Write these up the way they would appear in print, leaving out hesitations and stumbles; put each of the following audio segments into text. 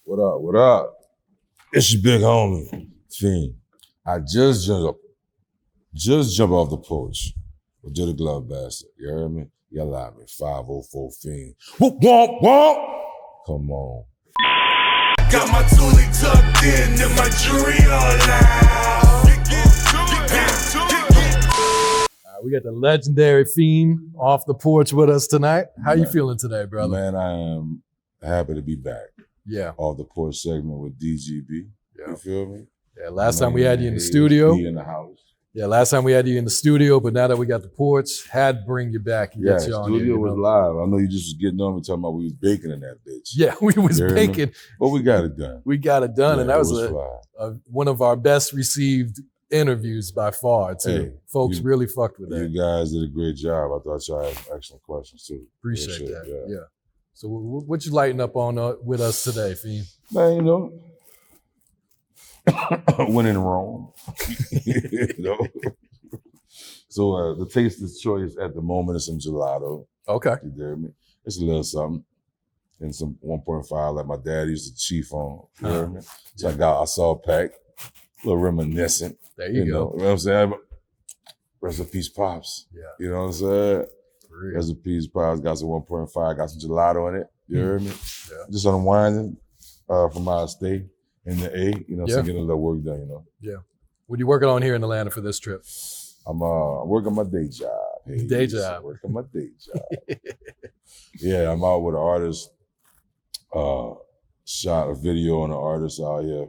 What up? What up? It's your big homie, Fiend. I just jumped off the porch with the glove bastard. You heard me? You lied me. 504 Fiend. Whoop, womp, womp. Come on. Got my toolie tucked in and my jewelry all loud. We got the legendary Fiend off the porch with us tonight. How you feeling today, brother? Man, I am happy to be back. Yeah. Off the porch segment with DGB. Yeah. You feel me? Yeah, last time we had you in the studio. In the house. Yeah, last time we had you in the studio, but now that we got the porch, had to bring you back and Yeah, get you on studio here, was live. I know you just was getting on and talking about we was baking in that bitch. Yeah, we was You heard baking. me? But we got it done. We got it done, Yeah, and that was fly. one of our best received interviews by far, too. Hey, Folks really fucked with You that. guys did a great job. I thought y'all had excellent questions, too. Appreciate Real shit, that. Yeah. So what you lighting up on with us today, Fiend? Man, you know, when in Rome. You know? So the taster's choice at the moment is some gelato. Okay. You hear me? It's a little something. And some 1.5 like my dad used to chief on. You hear me? So I saw a pack, a little reminiscent. There you go. You know what I'm saying? Rest in peace, Pops. Yeah. You know what I'm saying? Rest in peace, Pops. Got some 1.5, got some gelato in it. You heard me? Yeah. Just unwinding from my stay in the A, you know, so getting a little work done, you know. Yeah. What are you working on here in Atlanta for this trip? I'm working my day job. Hey, Day job. Working my day job. Yeah, I'm out with an artist. Shot a video on an artist out here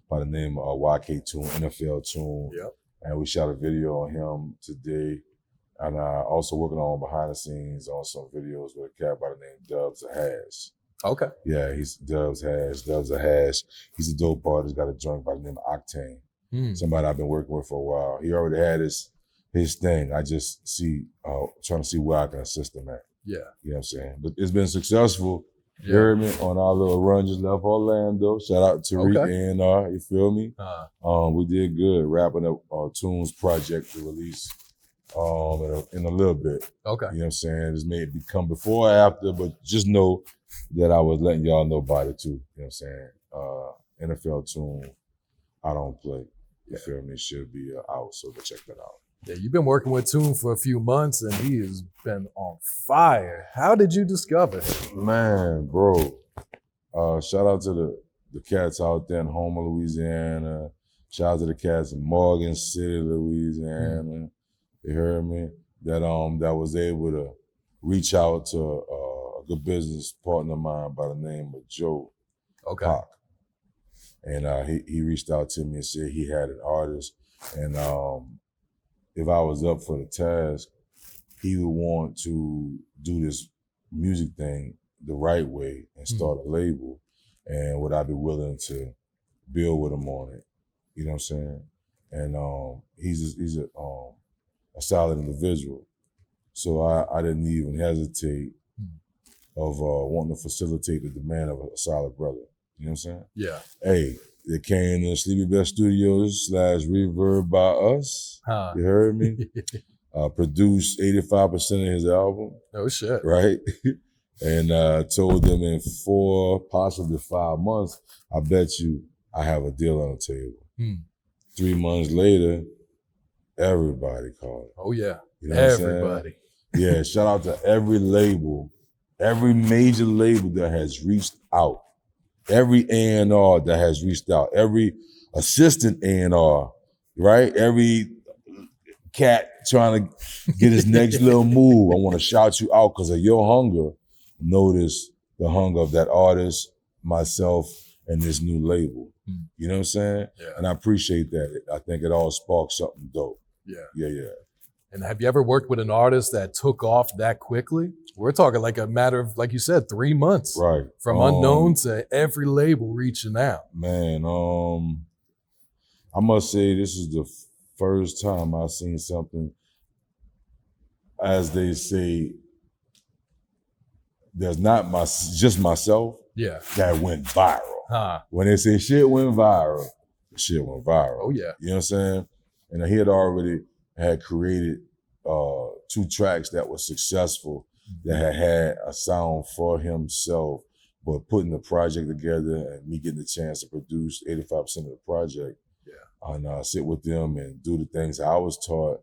by the name of YK Toon, NFL Toon. Yep. And we shot a video on him today. And also working on behind the scenes on some videos with a cat by the name Dubs a Hash. Okay. Yeah, he's Dubs a Hash. He's a dope artist, got a joint by the name of Octane. Somebody I've been working with for a while. He already had his thing. I just trying to see where I can assist him at. Yeah. You know what I'm saying? But it's been successful. You heard me? On our little run just left Orlando. Shout out to Tariq A&R, you feel me? We did good wrapping up Toon's project to release in a little bit. Okay. You know what I'm saying? This may become before or after, but just know that I was letting y'all know about it too. You know what I'm saying? NFL Toon, I don't play. You feel me? It should be out, so go check that out. Yeah, you've been working with Toon for a few months, and he has been on fire. How did you discover him? Man, bro. Shout out to the cats out there in Homer, Louisiana. Shout out to the cats in Morgan City, Louisiana. You heard me? That was able to reach out to a good business partner of mine by the name of Joe Pac. And he reached out to me and said he had an artist. And if I was up for the task, he would want to do this music thing the right way and start a label. And would I be willing to build with him on it? You know what I'm saying? And he's a solid individual. So I didn't even hesitate of wanting to facilitate the demand of a solid brother. You know what I'm saying? Yeah. Hey, it came to Sleepy Best Studios / Reverb by us. You heard me? Produced 85% of his album. Oh, shit. Right? And told them in 4, possibly 5 months, I bet you I have a deal on the table. 3 months later, everybody called. Oh, yeah. You know everybody. Yeah, shout out to every label, every major label that has reached out. Every A&R that has reached out, every assistant A&R, right? Every cat trying to get his next little move. I want to shout you out because of your hunger. Notice the hunger of that artist, myself, and this new label. You know what I'm saying? Yeah. And I appreciate that. I think it all sparks something dope. Yeah. Yeah. And have you ever worked with an artist that took off that quickly? We're talking like a matter of, like you said, 3 months. Right. From unknown to every label reaching out. Man, I must say this is the first time I've seen something, as they say, there's not just myself that went viral. When they say shit went viral, shit went viral. Oh, yeah. You know what I'm saying? And he had created 2 tracks that were successful, that had a sound for himself, But putting the project together and me getting the chance to produce 85% of the project, and sit with them and do the things I was taught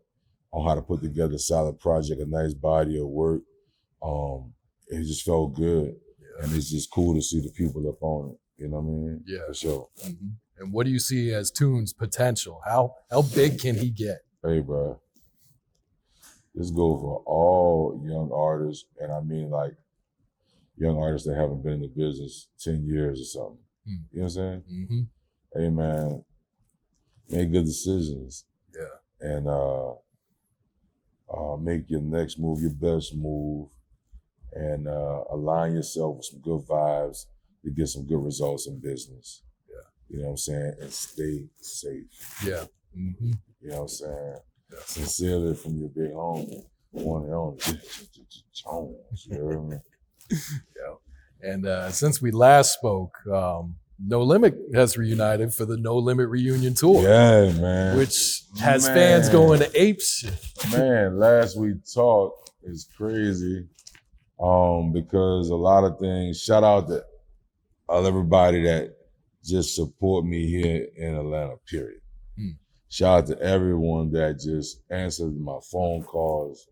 on how to put together a solid project, a nice body of work. It just felt good. And it's just cool to see the people up on it. You know what I mean? Yeah. For sure. Mm-hmm. And what do you see as Toon's potential? How big can he get? Hey, bro. This goes for all young artists, and I mean like young artists that haven't been in the business 10 years or something. You know what I'm saying? Mm-hmm. Hey, man, make good decisions. Yeah. And make your next move your best move, and align yourself with some good vibes to get some good results in business. Yeah. You know what I'm saying? And stay safe. Yeah. Mm-hmm. You know what I'm saying? Yeah. Sincerely from your big homie, one and only Jones. You heard me? Yeah. And since we last spoke, No Limit has reunited for the No Limit reunion tour. Yeah, man. Which has fans going to ape shit. Man, last we talked is crazy. Because a lot of things, shout out to everybody that just support me here in Atlanta, period. Shout out to everyone that just answered my phone calls,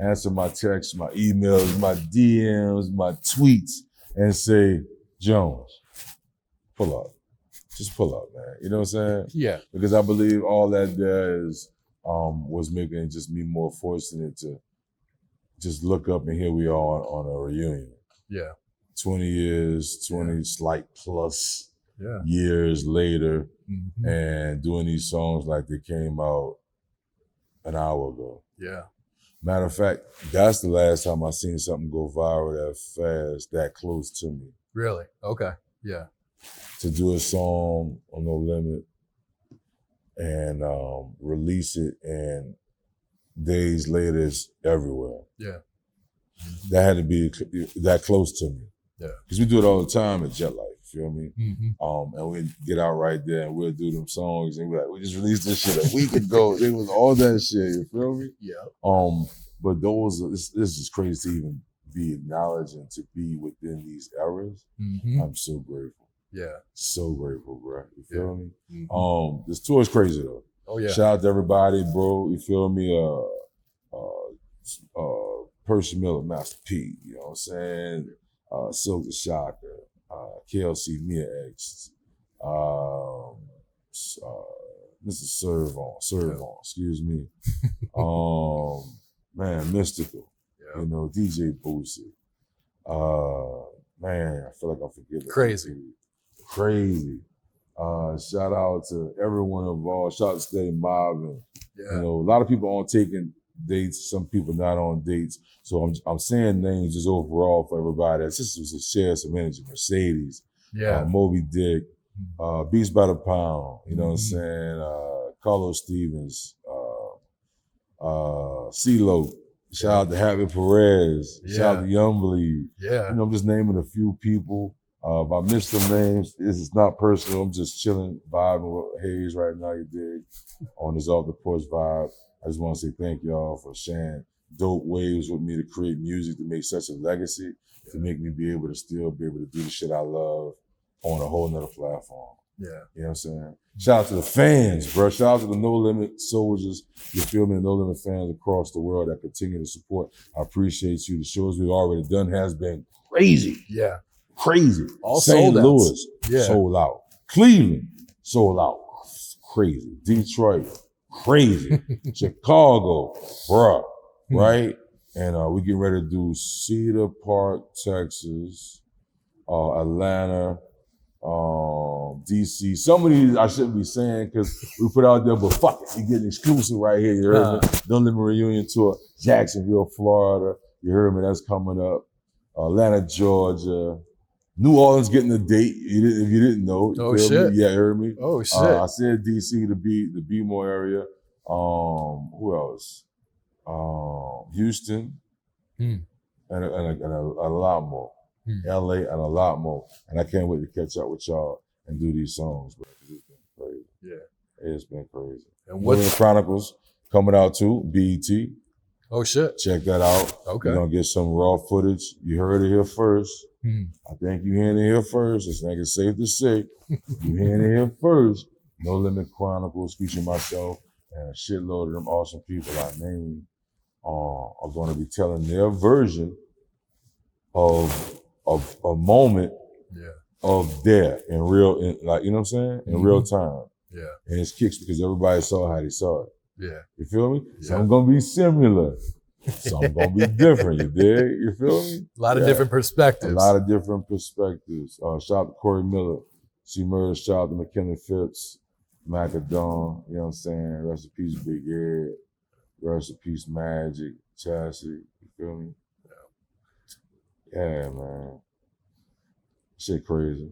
answer my texts, my emails, my DMs, my tweets, and say, Jones, pull up. Just pull up, man. You know what I'm saying? Yeah. Because I believe all that does was making just me more fortunate to just look up and here we are on a reunion. Yeah. 20 years, 20 slight plus Yeah. years later, Mm-hmm. and doing these songs like they came out an hour ago. Yeah. Matter of fact, that's the last time I seen something go viral that fast, that close to me. Really? Okay. Yeah. To do a song on No Limit and release it, and days later it's everywhere. Yeah. That had to be that close to me. Yeah. Because we do it all the time at Jet Life, you feel me? Mm-hmm. And we get out right there and we'll do them songs and we're like, we just released this shit a week ago. It was all that shit, you feel me? Yeah. But this is crazy to even be acknowledged and to be within these eras. Mm-hmm. I'm so grateful. Yeah. So grateful, bro. You feel me? Mm-hmm. This tour is crazy though. Oh yeah. Shout out to everybody, bro. You feel me? Percy Miller, Master P, you know what I'm saying? Silk the Shocker, KLC Mia X, Mr. Servon, excuse me. Man, Mystical, Yeah. you know, DJ Boosie. Man, I feel like I'm forgetting. Crazy. Shout out to everyone involved. Shout out to Steady Mob. And, Yeah. you know, a lot of people aren't taking dates, some people not on dates. So I'm saying names just overall for everybody. This was a share some energy. Mercedes, Yeah. Moby Dick, Beast by the Pound, you know what I'm saying? Carlos Stevens, CeeLo. Shout out to Javi Perez. Shout out to Young Bleed. Yeah. You know, I'm just naming a few people. If I miss some names, it's not personal. I'm just chilling, vibing with Hayes right now, you dig, on this Off the Porch vibe. I just want to say thank y'all for sharing dope waves with me to create music, to make such a legacy, to make me be able to still be able to do the shit I love on a whole nother platform. Yeah. You know what I'm saying? Shout out to the fans, bro. Shout out to the No Limit soldiers, you feel me, the No Limit fans across the world that continue to support. I appreciate you. The shows we've already done has been crazy. Yeah. Crazy. All St. sold Louis, Yeah. sold out. Cleveland, sold out. Crazy. Detroit, crazy. Chicago, bruh, right? And we get ready to do Cedar Park, Texas, Atlanta, DC. Some of these I shouldn't be saying because we put out there, but fuck it, you getting exclusive right here. You heard me? No Limit Reunion Tour, Jacksonville, Florida. You heard me? That's coming up. Atlanta, Georgia. New Orleans getting a date. If you didn't know. Oh shit. Me? Yeah, you heard me? Oh shit. I said DC, the B-more area. Who else? Houston. And a lot more. LA and a lot more. And I can't wait to catch up with y'all and do these songs, bro. It's been crazy. Yeah. It's been crazy. And what's Chronicles coming out too, BET. Oh shit. Check that out. Okay. You're gonna get some raw footage. You heard it here first. I think you hearing it here first. I think it's safe to say you hearing it here first. No Limit Chronicles featuring myself and a shitload of them awesome people I named are going to be telling their version of a moment of there in real, like, you know what I'm saying? In real time. Yeah. And it's kicks because everybody saw how they saw it. Yeah. You feel me? Yeah. Some gonna be similar. Some gonna be different. You dig? You feel me? A lot of different perspectives. A lot of different perspectives. Shout out to Corey Miller. C. Murders. Shout out to McKinley Phipps. Macadon. You know what I'm saying? Rest in peace, Big Ed. Rest in peace, Magic. Chassis. You feel me? Yeah, man. Shit crazy.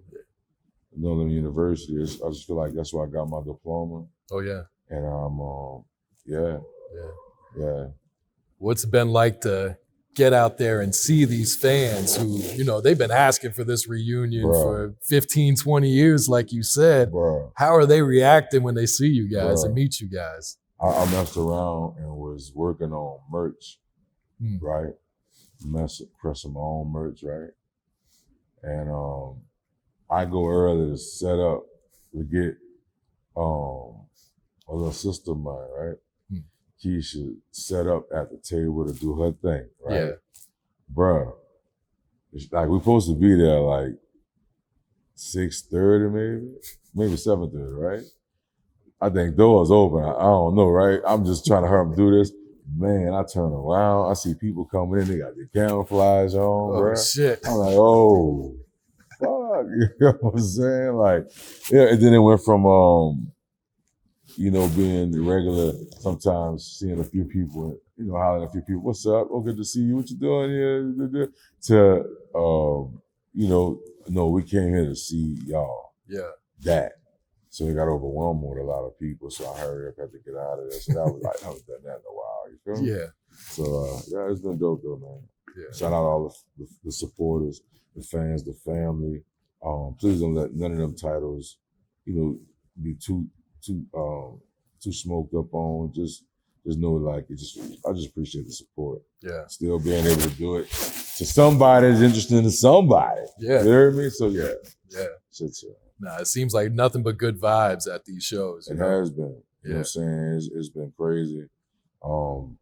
No Limit University. I just feel like that's where I got my diploma. Oh yeah. And yeah. What's it been like to get out there and see these fans who, you know, they've been asking for this reunion for 15, 20 years, like you said. Bruh. How are they reacting when they see you guys and meet you guys? I messed around and was working on merch, right? Pressing my own merch, right? And I go early to set up to get a little sister of mine, right? Keisha set up at the table to do her thing, right? Yeah. Bruh, it's like we're supposed to be there like 6:30 maybe 7:30, right? I think doors open. I don't know, right? I'm just trying to hurry up do this. Man, I turn around, I see people coming in, they got their camouflage on, bruh. Shit. I'm like, oh, fuck, you know what I'm saying? Like, yeah, and then it went from, you know, being the regular, sometimes seeing a few people, you know, hollering at a few people, what's up? Oh, good to see you, what you doing here? To, you know, no, we came here to see y'all. Yeah. That. So it got overwhelmed with a lot of people, so I hurried up, had to get out of there. So that was like, I haven't done that in a while, you feel me? Yeah. So, yeah, it's been dope though, man. Yeah. Shout out all the supporters, the fans, the family. Please don't let none of them titles, you know, be too smoked up on. Just know, like, I just appreciate the support. Yeah. Still being able to do it to somebody that's interested in somebody. Yeah. You hear me? So yeah. Yeah. Shit's Nah, it seems like nothing but good vibes at these shows. It has been. You know what I'm saying? It's been crazy. You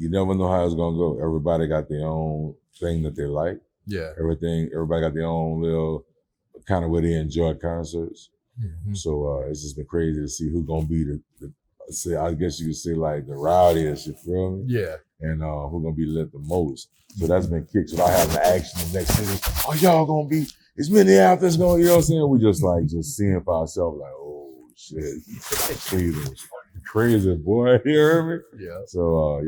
never know how it's gonna go. Everybody got their own thing that they like. Yeah. Everybody got their own little kind of way they enjoy concerts. Mm-hmm. So it's just been crazy to see who's gonna be I guess you could say like the rowdiest, you feel me? Yeah. And who's gonna be lit the most. So that's been kicked without having to action the next city. Oh, y'all gonna be as many out there's going, you know what I'm saying? We just seeing for ourselves, like, oh shit. Crazy boy, you hear me? Yeah. So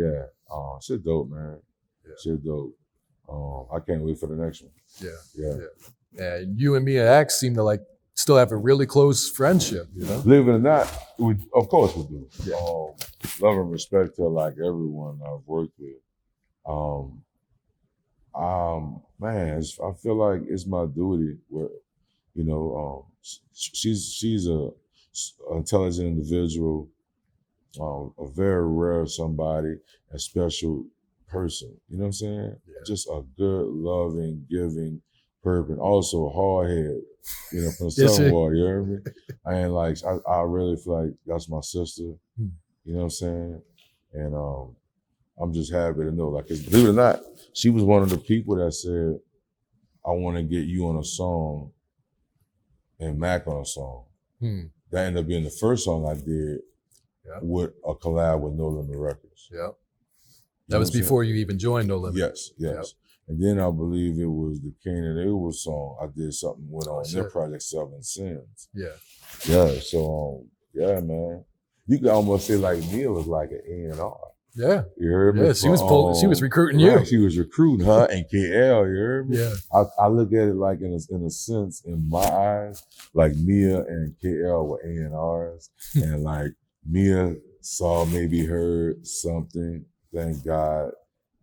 shit dope, man. Yeah. Shit dope. I can't wait for the next one. Yeah. And you and Mia X seem to still have a really close friendship, you know? Believe it or not, of course we do. Yeah. Love and respect to everyone I've worked with. Man, I feel like it's my duty where, you know, she's a intelligent individual, a very rare somebody, a special person. You know what I'm saying? Yeah. Just a good, loving, giving person. Also a hard head, you know, from somewhere, you hear me? And I really feel like that's my sister. You know what I'm saying? And I'm just happy to know, 'cause believe it or not, she was one of the people that said, I want to get you on a song and Mac on a song. That ended up being the first song I did with a collab with No Limit Records. Yeah. That was before you even joined No Limit. Yes. Yep. And then I believe it was the Kane and Abel song I did something with on their project, Seven Sins. Yeah. Yeah, so, man. You could almost say Neil was like an A&R. Yeah. You heard me? Yeah, she was recruiting you. She was recruiting her and KL, you heard me? Yeah. I look at it in a sense, in my eyes, Mia and KL were A&Rs. And Mia saw, maybe heard something, thank God.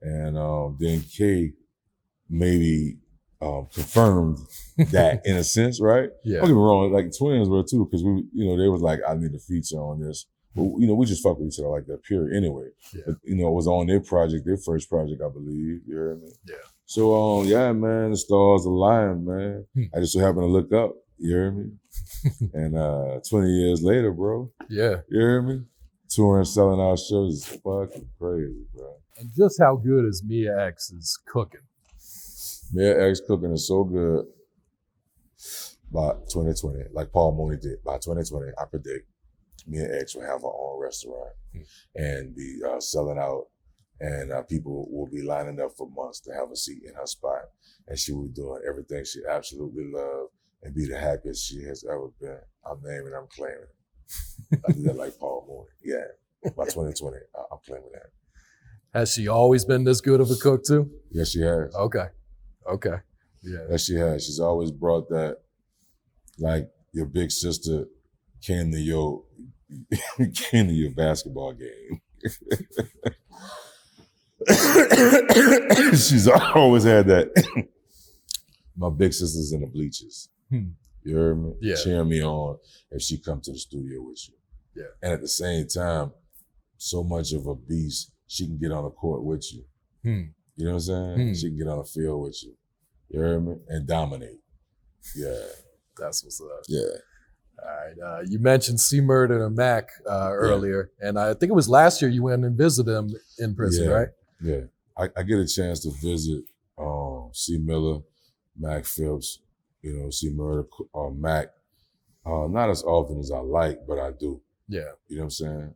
And then K maybe confirmed that in a sense, right? Yeah. Don't get me wrong, twins were too, because they was I need a feature on this. But, we just fuck with each other like that, period, anyway. Yeah. But, it was on their project, their first project, I believe, you heard me? Yeah. So yeah, man, the stars align, man. I just so happened to look up. You hear me? And 20 years later, bro. Yeah. You hear me? Touring, selling our shows is fucking crazy, bro. And just how good is Mia X's cooking? Mia X cooking is so good. By 2020, like Paul Mooney did, by 2020, I predict Mia X will have her own restaurant and be selling out, and people will be lining up for months to have a seat in her spot. And she will be doing everything she absolutely loves and be the happiest she has ever been. I'm naming, I'm claiming it. I did that like Paul Mooney. Yeah, by 2020, I'm claiming that. Has she always been this good of a cook too? Yes, she has. Okay. Yeah. Yes, she has. She's always brought that, like your big sister came to your basketball game. She's always had that. My big sister's in the bleachers. You heard me? Yeah. Cheering me on if she come to the studio with you. Yeah. And at the same time, so much of a beast, she can get on the court with you. You know what I'm saying? She can get on the field with you. You heard me? And dominate. Yeah. That's what's up. Yeah. All right. You mentioned C-Murder and Mac earlier, and I think it was last year you went and visited him in prison, right? Yeah. I get a chance to visit C. Miller, Mac Phipps, C-Murder, Mac. Not as often as I like, but I do. Yeah. You know what I'm saying?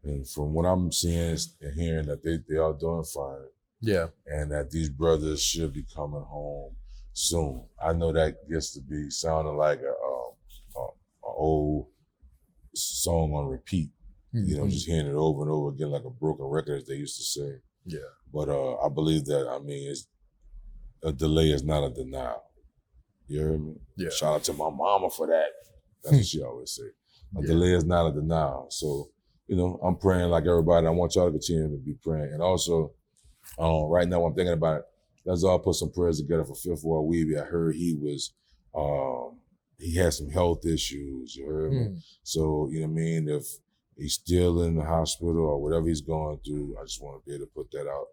And from what I'm seeing and hearing that they are doing fine. Yeah. And that these brothers should be coming home soon. I know that gets to be sounding like a old song on repeat. Just hearing it over and over again like a broken record, as they used to say. Yeah. But I believe that, it's a delay is not a denial. You heard me? Yeah. Shout out to my mama for that. That's what she always say. A delay is not a denial. So, I'm praying like everybody. I want y'all to continue to be praying. And also, right now I'm thinking about it. Let's all put some prayers together for Fifth Ward Weeby. I heard he had some health issues, you heard me? So, if he's still in the hospital or whatever he's going through, I just want to be able to put that out.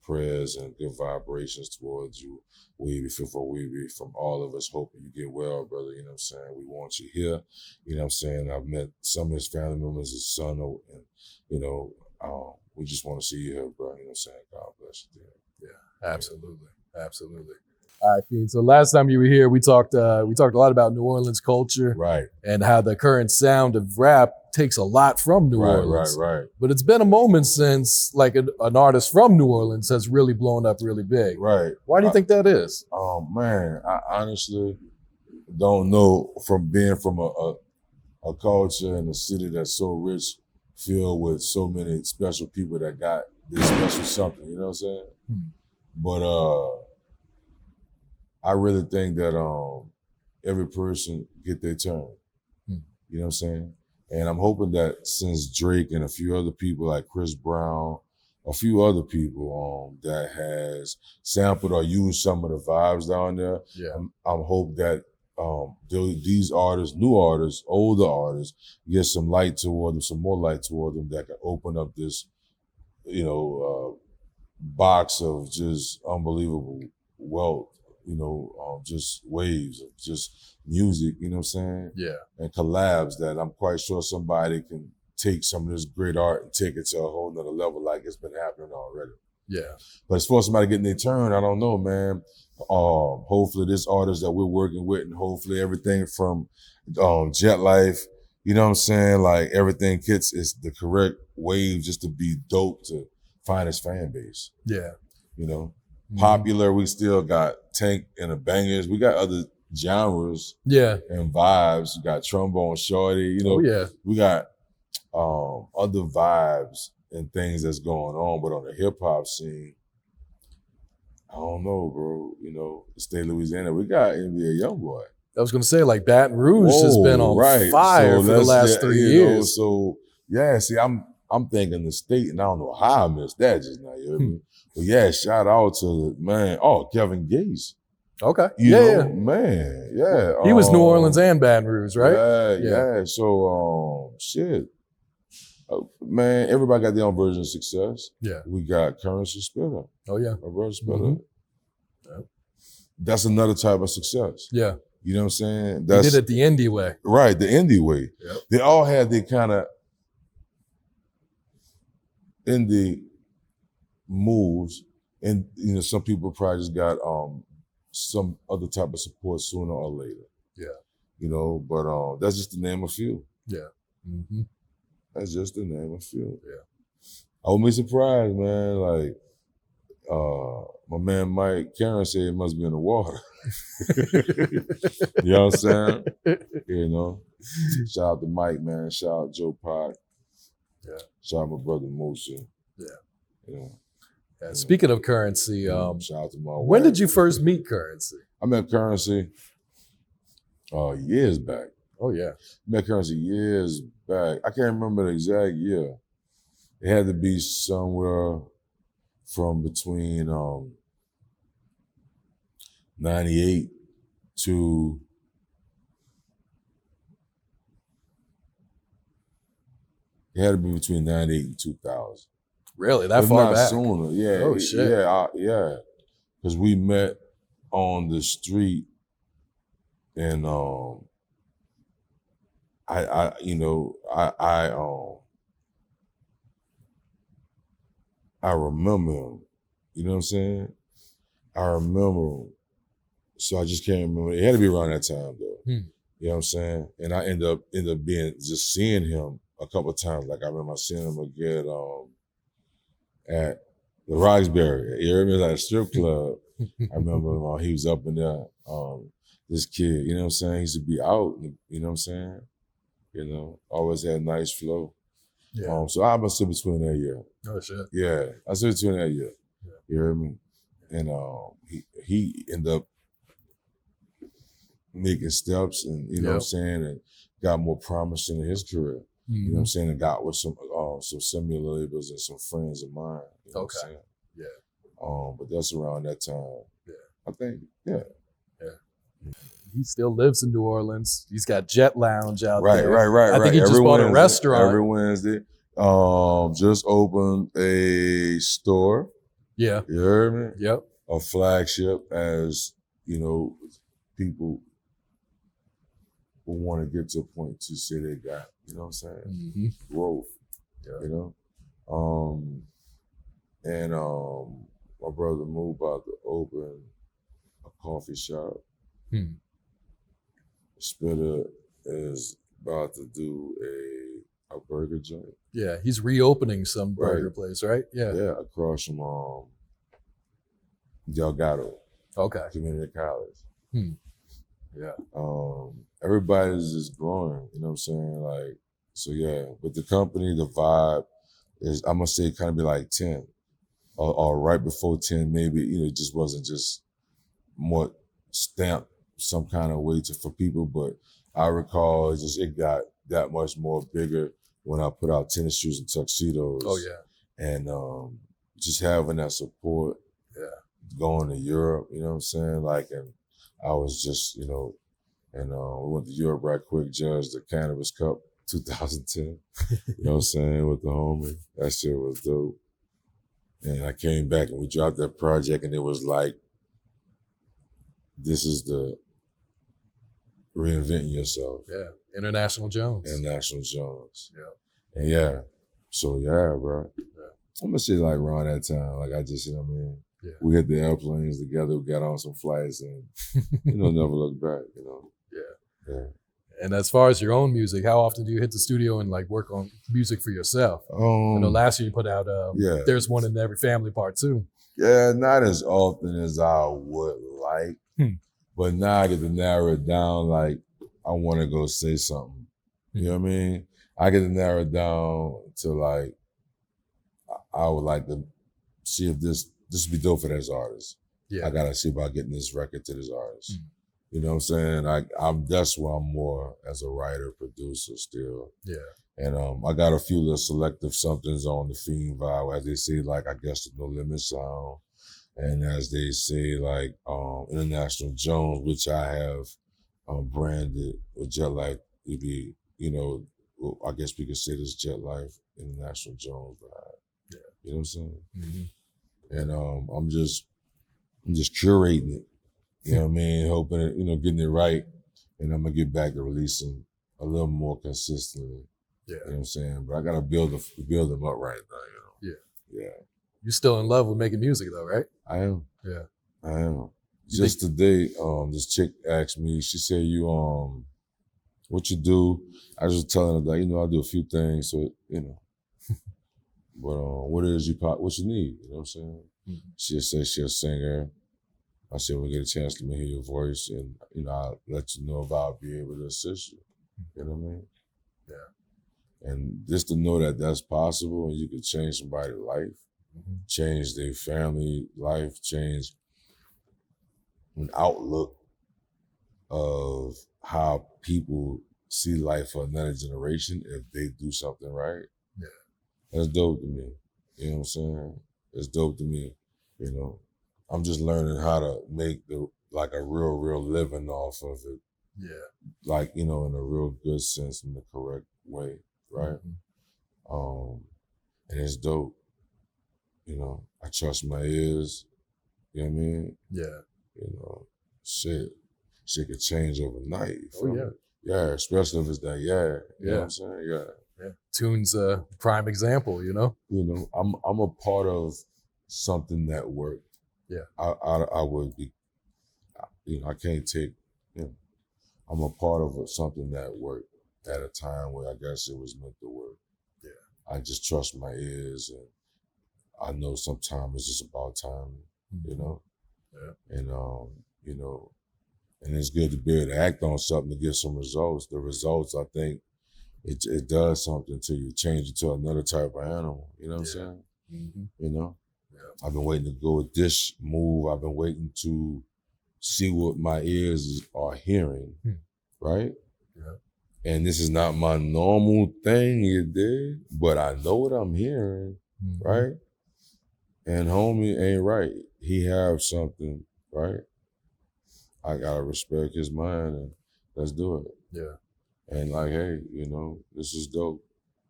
Prayers and good vibrations towards you, Weeby, Fifth Ward Weeby, from all of us, hoping you get well, brother, you know what I'm saying? We want you here, you know what I'm saying? I've met some of his family members, his son, and, we just want to see you here, bro, you know what I'm saying? God bless you, dude. Yeah, absolutely. All right, Fiend. So last time you were here, we talked a lot about New Orleans culture, Right. and how the current sound of rap takes a lot from New Orleans. Right. But it's been a moment since like an artist from New Orleans has really blown up really big. Right. Why do you think that is? Oh man, I honestly don't know. From being from a culture and a city that's so rich, filled with so many special people that got this special something. You know what I'm saying? But I really think that every person get their turn. You know what I'm saying? And I'm hoping that since Drake and a few other people like Chris Brown, a few other people that has sampled or used some of the vibes down there, I'm hoping that these artists, new artists, older artists, get some light toward them, some more light toward them that can open up this, box of just unbelievable wealth, just waves of just music, you know what I'm saying? Yeah. And collabs that I'm quite sure somebody can take some of this great art and take it to a whole nother level like it's been happening already. Yeah. But as far as somebody getting their turn, I don't know, man. Hopefully this artist that we're working with, and hopefully everything from Jet Life, you know what I'm saying? Like everything is the correct wave just to be dope to find his fan base. Yeah. Popular, we still got Tank and the Bangers. We got other genres and vibes. We got Trombone Shorty, we got other vibes and things that's going on. But on the hip hop scene, I don't know, bro. The state of Louisiana, we got NBA Youngboy. I was gonna say, like Baton Rouge has been on fire for the last 3 years. See, I'm thinking the state, and I don't know how I missed that just now. You hear me? But shout out to Kevin Gates. Okay. Man, yeah. He was New Orleans and Baton Rouge, right? Yeah. So, shit. Man, everybody got their own version of success. Yeah. We got Currency Spitter. Oh yeah. My brother Spitter. Mm-hmm. Yep. That's another type of success. Yeah. You know what I'm saying? He That's did it the indie way. right, the indie way. Yep. They all had their kind of indie moves, and you know, some people probably just got some other type of support sooner or later. Yeah. You know, but that's just the name of few. Yeah. Mm-hmm. That's just the name of few. Yeah. I wouldn't be surprised, man. Like my man Mike Curren said, it must be in the water. You know what I'm saying? You know. Shout out to Mike, man. Shout out Joe Pot. Yeah. Shout out my brother Musa. Yeah. You know. Yeah. Speaking of Currency, shout out to my when wife. did you first meet Currency? I met Currency years back. Oh yeah. Met Currency years back. I can't remember the exact year. It had to be somewhere from between 98 to it had to be between 98 and 2000. Really? That If far not back? sooner. Yeah. Oh shit. Yeah. Because we met on the street, and I remember him. You know what I'm saying? I remember him. So I just can't remember. It had to be around that time though. You know what I'm saying? And I end up being just seeing him a couple of times. Like I remember seeing him again at the Roxbury. You heard me? Like a strip club. I remember he was up in there. This kid, you know what I'm saying? He used to be out, you know what I'm saying? You know, always had nice flow. Yeah. So I must sit between that year. Oh shit. Yeah, I sit between that year. Yeah. You hear me? And he ended up making steps, and you know what I'm saying, and got more promising in his career. Mm-hmm. You know what I'm saying? And got with some similar labels and some friends of mine. You know what I'm saying? Yeah. But that's around that time. Yeah. I think, yeah. He still lives in New Orleans. He's got Jet Lounge out Right, there. right. I think he just bought a restaurant. Every Wednesday. Just opened a store. Yeah. You heard me? Yep. A flagship, as you know, people who want to get to a point to say they got, you know what I'm saying? Mm-hmm. Growth. Yeah. You know? And my brother moved about to open a coffee shop. Spitter is about to do a burger joint. Yeah, he's reopening some burger place, right? Yeah. Yeah, across from Delgado. Okay. Community College. Yeah. Everybody's just growing, you know what I'm saying? Like, so yeah, but the company, the vibe is, I'm gonna say kind of be like 10 or right before 10, maybe, you know, it just wasn't just more stamped some kind of way for people, but I recall it got that much more bigger when I put out tennis shoes and tuxedos. Oh yeah. And just having that support. Yeah. Going to Europe, you know what I'm saying? Like, and I was just, you know, and we went to Europe right quick, judged the Cannabis Cup 2010. You know what I'm saying? With the homie. That shit was dope. And I came back and we dropped that project, and it was like, this is the reinventing yourself. Yeah. International Jones. International Jones. Yeah. And yeah. So yeah, bro. Yeah. I'm gonna say like around that time. Like I just, you know what I mean? Yeah. We hit the airplanes together, we got on some flights, and you know, never look back, you know. Yeah. Yeah. And as far as your own music, how often do you hit the studio and like work on music for yourself? I know last year you put out There's One in Every Family Part 2. Yeah, not as often as I would like. But now I get to narrow it down, like I want to go say something. You know what I mean? I get to narrow it down to like, I would like to see if this would be dope for this artist. Yeah. I gotta see about getting this record to this artist. You know what I'm saying? I'm that's where I'm more as a writer, producer still. Yeah. And I got a few little selective somethings on the Fiend vibe, as they say, like I guess the No Limit sound. And as they say, like International Jones, which I have branded with Jet Life to be, you know, well, I guess we could say this Jet Life International Jones vibe. Yeah. You know what I'm saying? Mm-hmm. And I'm just curating it. You know what I mean? Hoping it, getting it right. And I'm gonna get back to releasing a little more consistently. Yeah. You know what I'm saying? But I gotta build them up right now, Yeah. Yeah. You're still in love with making music though, right? I am. Yeah. I am. Just today, this chick asked me, she said, what you do? I was just telling her that, I do a few things, so, but what you need? You know what I'm saying? Mm-hmm. She said she's a singer. I said, we'll get a chance to hear your voice, and, I'll let you know if I'll be able to assist you. You know what I mean? Yeah. And just to know that that's possible and you can change somebody's life, change their family life, change an outlook of how people see life for another generation if they do something right. Yeah. That's dope to me. You know what I'm saying? It's dope to me. I'm just learning how to make a real living off of it. Yeah. In a real good sense, in the correct way, right? Mm-hmm. And it's dope. I trust my ears. You know what I mean? Yeah. Shit could change overnight. Oh, yeah. Yeah, especially if it's that, You know what I'm saying? Yeah. Toon's a prime example, I'm a part of something that worked. Yeah. I would be, I can't take, I'm a part of something that worked at a time where I guess it was meant to work. Yeah. I just trust my ears, and I know sometimes it's just about timing, Yeah. And, and it's good to be able to act on something to get some results. The results, I think, it does something to you, change you to another type of animal. You know what I'm saying? Mm-hmm. Yeah. I've been waiting to go with this move. I've been waiting to see what my ears are hearing, right? Yeah. And this is not my normal thing, you dig? But I know what I'm hearing, right? And homie ain't right. He have something, right? I gotta respect his mind, and let's do it. Yeah. And hey, this is dope.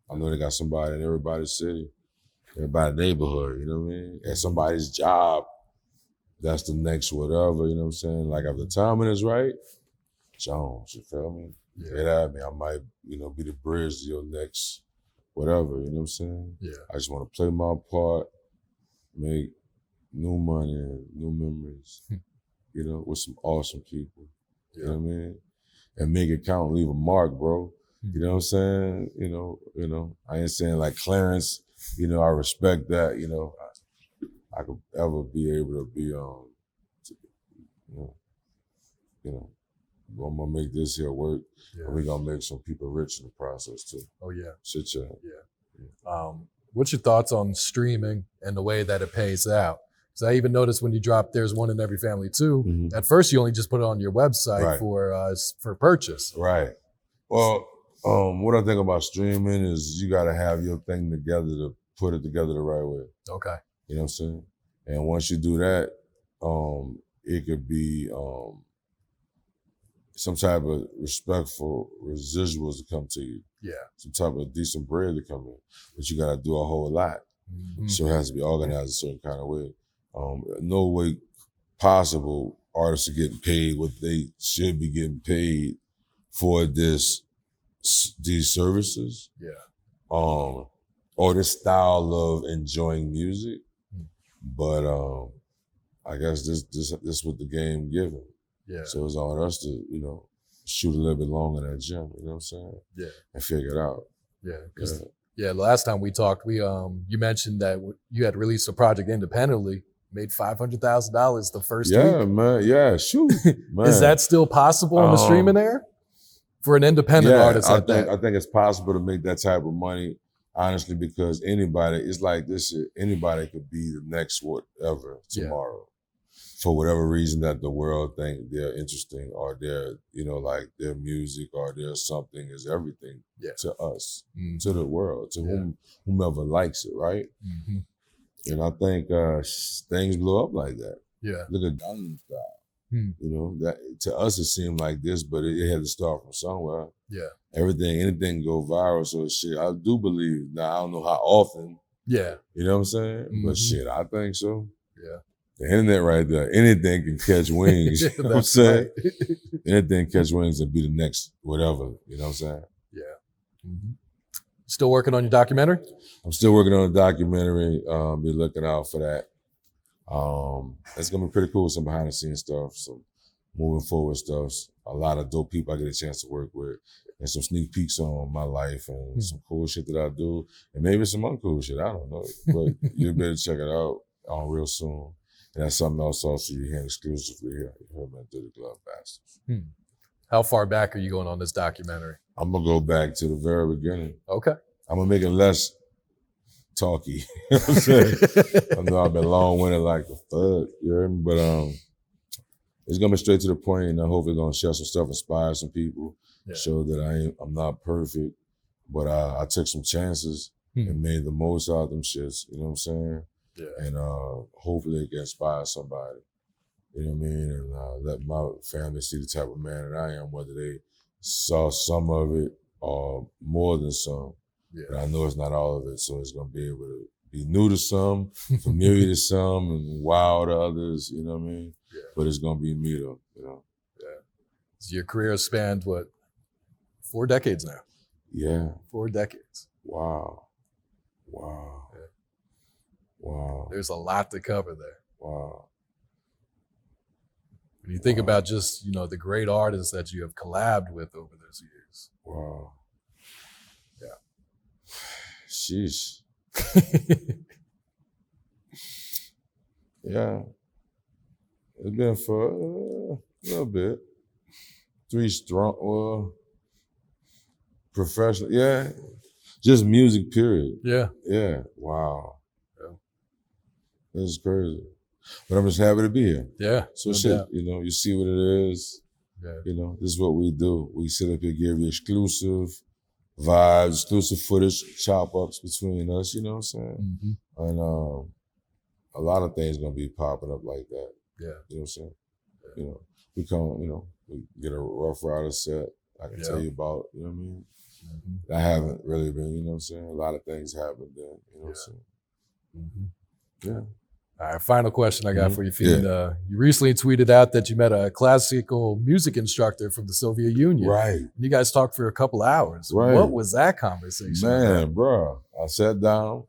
I know they got somebody in everybody's city, everybody's neighborhood, you know what I mean? And somebody's job, that's the next whatever, you know what I'm saying? If the timing is right, Jones, you feel me? Yeah. Get at me. I might, be the bridge to your next whatever, you know what I'm saying? Yeah. I just want to play my part, make new money and new memories, with some awesome people. Yeah. You know what I mean? And make it count, leave a mark, bro. You know what I'm saying? I ain't saying like Clarence, I respect that, I could ever be able to be I'm gonna make this here work, and we're gonna make some people rich in the process too. Oh yeah. Shit, yeah. Yeah. What's your thoughts on streaming and the way that it pays out? Because I even noticed when you dropped There's One in Every Family Too, at first you only just put it on your website for purchase. Right. Well, what I think about streaming is you gotta have your thing together to put it together the right way. Okay. You know what I'm saying? And once you do that, it could be some type of respectful residuals to come to you. Yeah. Some type of decent bread to come in. But you gotta do a whole lot. So it has to be organized a certain kind of way. No way possible artists are getting paid what they should be getting paid for these services. Yeah. Or this style of enjoying music. But I guess this what the game given. Yeah. So it's on us to, shoot a little bit longer in that gym, you know what I'm saying? Yeah. And figure it out. Yeah. Last time we talked, you mentioned that you had released a project independently, made $500,000 the first week. Yeah, man. Yeah, shoot. Man. Is that still possible in the streaming era? For an independent artist I think it's possible to make that type of money, honestly, because anybody, it's like this shit, anybody could be the next whatever tomorrow. For whatever reason that the world think they're interesting, or they're, their music or their something is everything to us, to the world, to whomever likes it, right? And I think things blew up like that. Yeah. Look at Gangnam Style. That to us it seemed like this, but it had to start from somewhere. Yeah. Anything go viral. So shit, I do believe. Now I don't know how often. Yeah. You know what I'm saying? But shit, I think so. Yeah. The internet right there, anything can catch wings. You know what I'm saying? Right. Anything catch wings and be the next whatever. You know what I'm saying? Yeah. Still working on your documentary? I'm still working on a documentary. Be looking out for that. It's gonna be pretty cool. Some behind the scenes stuff, some moving forward stuff. A lot of dope people I get a chance to work with, and some sneak peeks on my life and some cool shit that I do, and maybe some uncool shit. I don't know, but you better check it out real soon. And that's something else also you hear exclusively here. You heard me through the Glove Bastards. How far back are you going on this documentary? I'm gonna go back to the very beginning. Okay. I'm gonna make it less talky. You know what I'm saying? I know I've been long-winded like the fuck, you heard me? But it's gonna be straight to the point, and I hope it's gonna share some stuff, inspire some people, show that I'm not perfect, but I took some chances and made the most out of them shits. You know what I'm saying? Yeah. And hopefully it can inspire somebody. You know what I mean? And let my family see the type of man that I am, whether they saw some of it or more than some. Yeah. But I know it's not all of it, so it's gonna be able to be new to some, familiar to some, and wow to others. You know what I mean? Yeah. But it's gonna be me though. You know? Yeah. So your career has spanned what? 4 decades now. Yeah. 4 decades. Wow. Wow. Yeah. Wow. There's a lot to cover there. Wow. When you think about just, the great artists that you have collabed with over those years. Wow. Yeah. Sheesh. Yeah. It's been for a little bit. 3 strong, professional. Yeah. Just music, period. Yeah. Yeah. Wow. Yeah. This is crazy. But I'm just happy to be here. Yeah. So shit, you see what it is. Yeah. This is what we do. We sit up here, give you exclusive vibes, exclusive footage, chop ups between us, you know what I'm saying? Mm-hmm. And a lot of things gonna be popping up like that. Yeah. You know what I'm saying? Yeah. We come, we get a Ruff Ryders set. I can tell you about, you know what I mean? Mm-hmm. I haven't really been, you know what I'm saying? A lot of things happened then, you know what I'm saying? Mm-hmm. Yeah. All right, final question I got for you, Fiend. Yeah. You recently tweeted out that you met a classical music instructor from the Soviet Union. Right. And you guys talked for a couple hours. Right. What was that conversation? Man, bro, I sat down.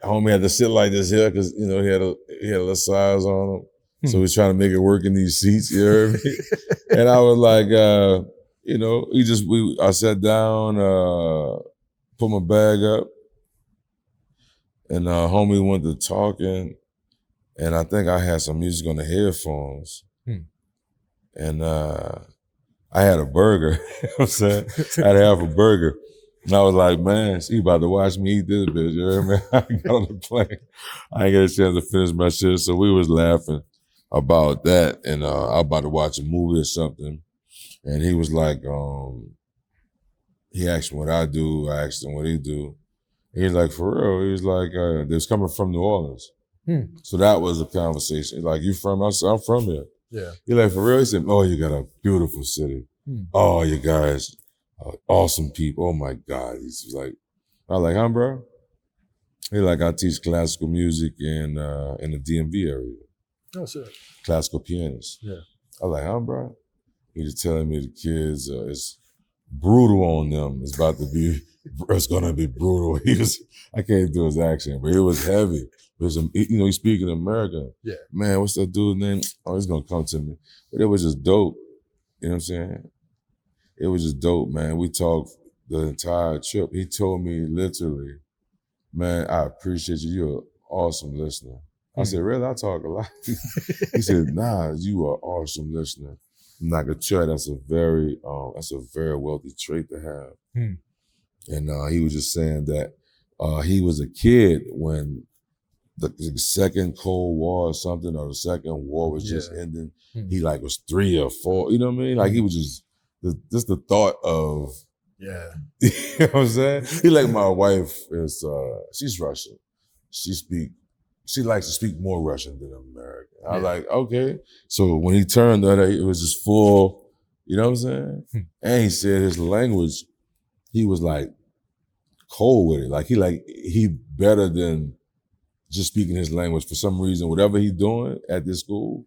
Homie had to sit like this here because, he had a little size on him. So he's trying to make it work in these seats, you heard me? And I was like, I sat down, put my bag up, and homie went to talking, and I think I had some music on the headphones. And I had a burger, you know what I'm saying? I had to have a burger. And I was like, man, he about to watch me eat this bitch, you heard me? I got on the plane. I ain't get a chance to finish my shit, so we was laughing about that, and I was about to watch a movie or something, and he was like, he asked me what I do, I asked him what he do. He's like, for real? He was like, they was coming from New Orleans. So that was a conversation. Like, you from? I said, I'm from here. Yeah. He like, for real? He said, oh, you got a beautiful city. Oh, you guys are awesome people. Oh my God. He's like, I was like, huh, bro? He like, I teach classical music in the DMV area. Oh, sure. Classical pianist. Yeah. I was like, huh, bro? He was telling me the kids, it's brutal on them. It's gonna be brutal. I can't do his accent, but it was heavy. It was, he's speaking American. Yeah. Man, what's that dude's name? Oh, he's gonna come to me. But it was just dope. You know what I'm saying? It was just dope, man. We talked the entire trip. He told me literally, man, I appreciate you. You're an awesome listener. I said, really? I talk a lot. He said, nah, you are an awesome listener. I'm not gonna tell you, that's a very wealthy trait to have. And he was just saying that he was a kid when the second Cold War or something, or the second war was just ending. He like was 3 or 4, you know what I mean? Like he was just the thought of, you know what I'm saying? He like, my wife is, she's Russian. She likes to speak more Russian than American. I was like, okay. So when he turned on her, it was just full You know what I'm saying? And he said his language, he was like cold with it. Like he better than just speaking his language for some reason. Whatever he's doing at this school,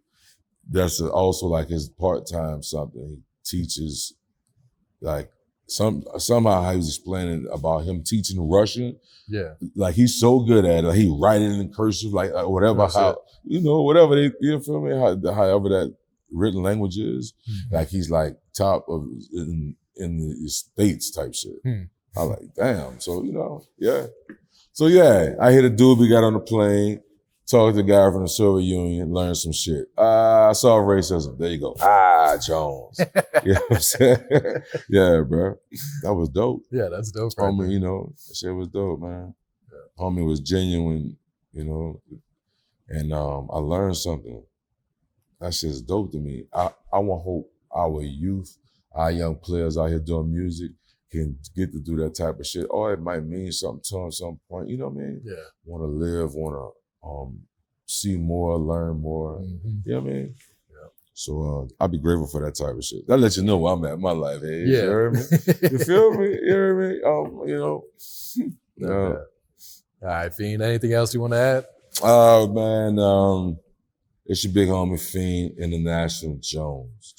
that's also like his part-time something. He teaches like somehow how he was explaining about him teaching Russian. Yeah. Like he's so good at it. Like, he writing in cursive, like whatever, whatever they, you feel me? However that written language is, like he's like top of in the States type shit. I'm like, damn. So, yeah. So yeah, I hit a dude, we got on the plane, talked to the guy from the Soviet Union, learned some shit. I saw racism. There you go. Jones. You know what I'm saying? Yeah, bro. That was dope. Yeah, that's dope. Homie, that shit was dope, man. Yeah. Homie was genuine, and I learned something. That shit's dope to me. I want hope our youth, our young players out here doing music can get to do that type of shit. Or it might mean something to them at some point. You know what I mean? Yeah. Want to live, want to see more, learn more. You know what I mean? Yeah. So I'll be grateful for that type of shit. That lets you know where I'm at in my life. Hey, you hear me? You feel me? You hear me? All right, Fiend. Anything else you want to add? Oh, man. It's your big homie Fiend International Jones.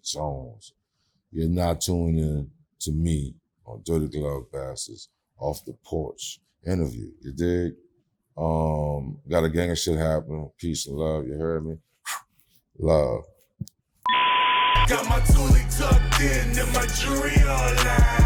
Jones. You're not tuning in to me on Dirty Glove Bastards off the porch interview. You dig? Got a gang of shit happening. Peace and love. You heard me? Love. Got my toolie tucked in and my jewelry all line.